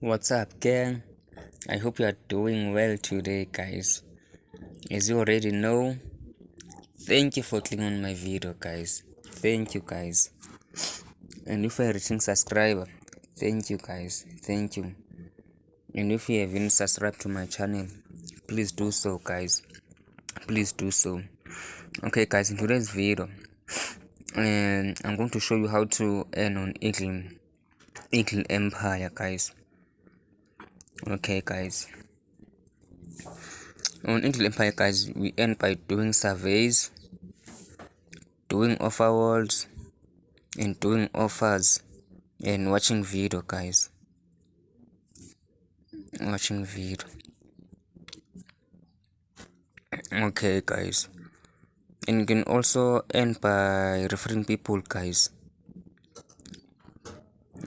What's up, gang? I hope you are doing well today, guys. As you already know, thank you for clicking on my video, guys. Thank you, guys. And if you're a returning subscriber, thank you, guys. Thank you. And if you haven't subscribed to my channel, please do so, guys. Please do so. Okay, guys, in today's video, I'm going to show you how to earn on Eagle Empire, guys. Okay, guys. On Eagle Empire, guys, we earn by doing surveys, doing offer walls, and doing offers, and watching video, guys. Watching video. Okay, guys. And you can also earn by referring people, guys.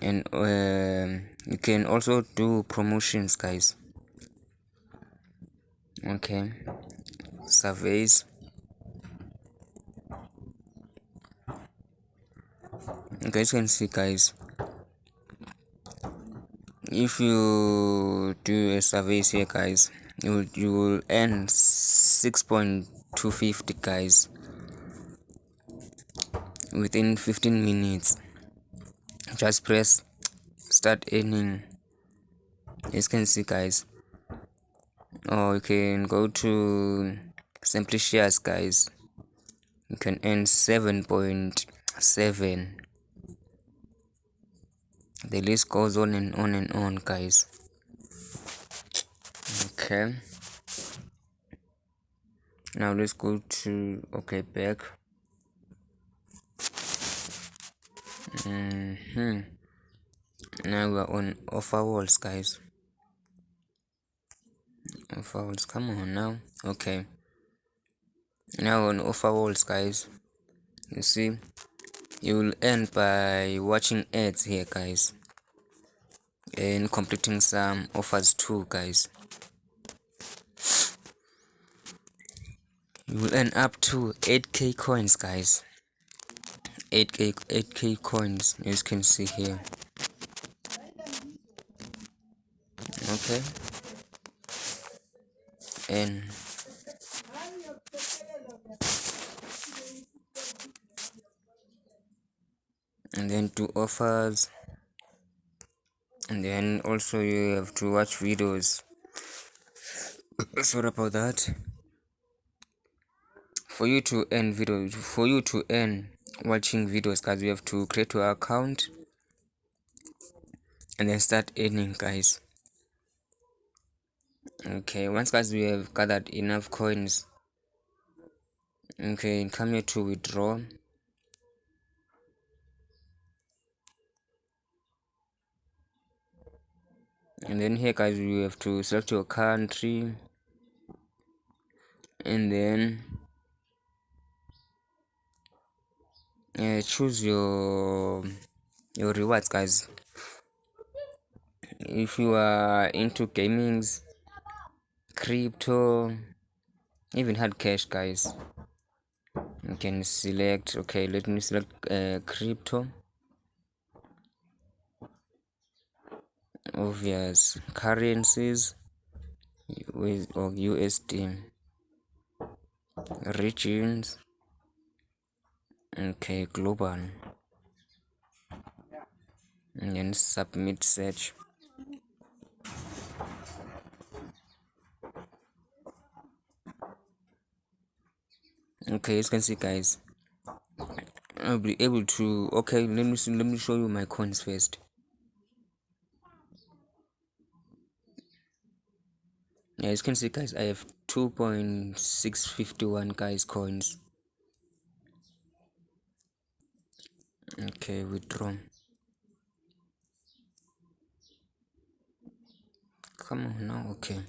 And you can also do promotions, guys. Okay, surveys. Okay, as you can see, guys, if you do a survey here, guys, you will earn 6.250, guys, within 15 minutes. Just press start earning, as you can see, guys. Or you can go to Simply Shares, guys. You can earn 7.7. The list goes on and on and on, guys. Okay, now let's go to back. Now we're on offer walls, guys. Offer walls, come on now. Okay, now on offer walls, guys, you see you will earn by watching ads here, guys, and completing some offers too, guys. You will earn up to 8k coins, guys. 8k coins, as you can see here. Okay, and then do offers, and then also you have to watch videos. Sorry about that. For you to earn watching videos, guys, you have to create your account and then start earning, guys. Okay, once, guys, we have gathered enough coins, okay, come here to withdraw. And then here, guys, you have to select your country, and then choose your rewards, guys. If you are into gamings, crypto, even hard cash, guys, you can select. Okay, let me select crypto. Obvious currencies with or USD, regions, okay, global, and then submit search. Okay, as you can see, guys, I'll be able to. Okay, let me show you my coins first. Yeah, as you can see, guys, I have 2.651 guys coins. Okay, withdraw. Come on now. Okay,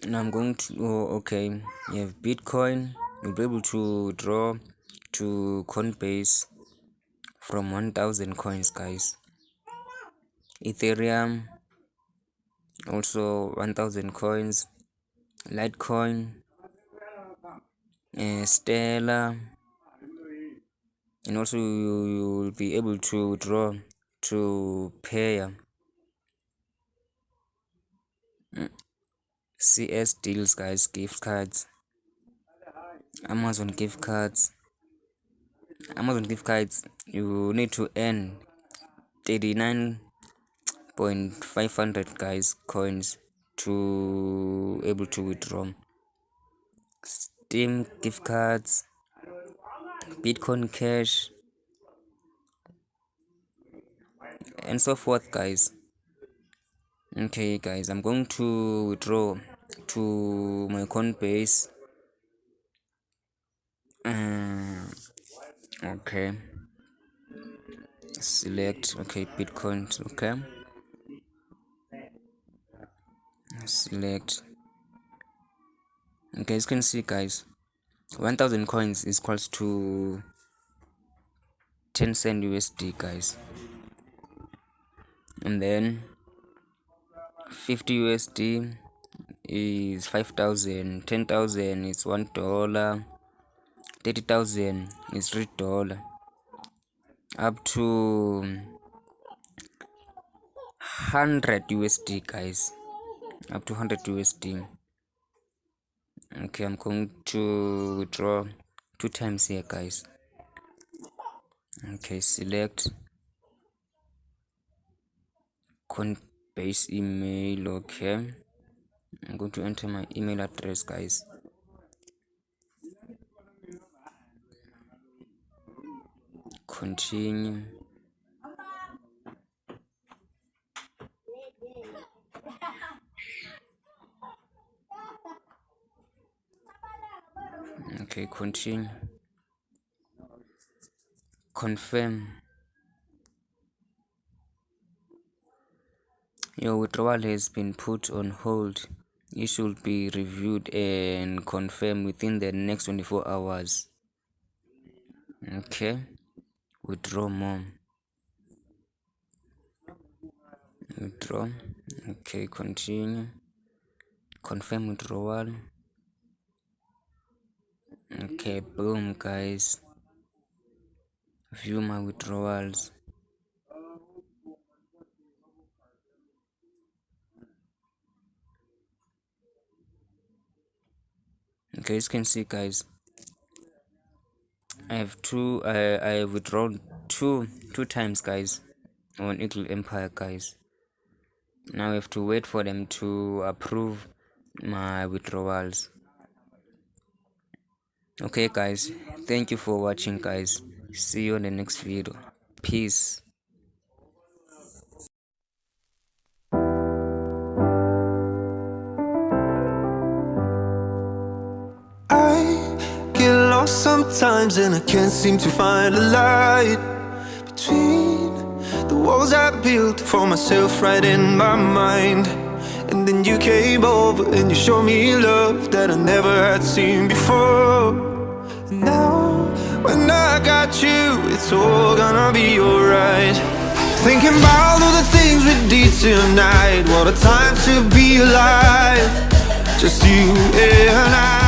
now I'm going to okay, you have Bitcoin. You'll be able to draw to Coinbase from 1000 coins, guys. Ethereum, also 1000 coins. Litecoin, Stellar, and also you will be able to draw to pair CS deals, guys, gift cards, Amazon gift cards. You need to earn 39.500 guys coins to able to withdraw. Steam gift cards, Bitcoin Cash, and so forth, guys. Okay, guys, I'm going to withdraw to my Coinbase. Okay, select, okay, Bitcoin, okay, select. Okay, as you can see, guys, 1000 coins is equals to 10 cent USD, guys, and then 50 USD is 5,000, 10,000 is $1, 30,000 is $3, up to 100 USD, guys, up to 100 USD. Okay, I'm going to withdraw 2 times here, guys. Okay, select Coinbase email. Okay, I'm going to enter my email address, guys. Continue. Okay, continue. Confirm. Your withdrawal has been put on hold. It should be reviewed and confirmed within the next 24 hours. Okay, withdraw more. Withdraw. Okay, continue. Confirm withdrawal. Okay, boom, guys. View my withdrawals. Okay, as you can see, guys, I have I withdrawn two times, guys, on Eagle Empire, guys. Now I have to wait for them to approve my withdrawals. Okay, guys, thank you for watching, guys. See you in the next video. Peace. Sometimes and I can't seem to find a light between the walls I built for myself right in my mind. And then you came over and you showed me love that I never had seen before. And now when I got you, it's all gonna be alright. Thinking about all the things we did tonight. What a time to be alive, just you and I.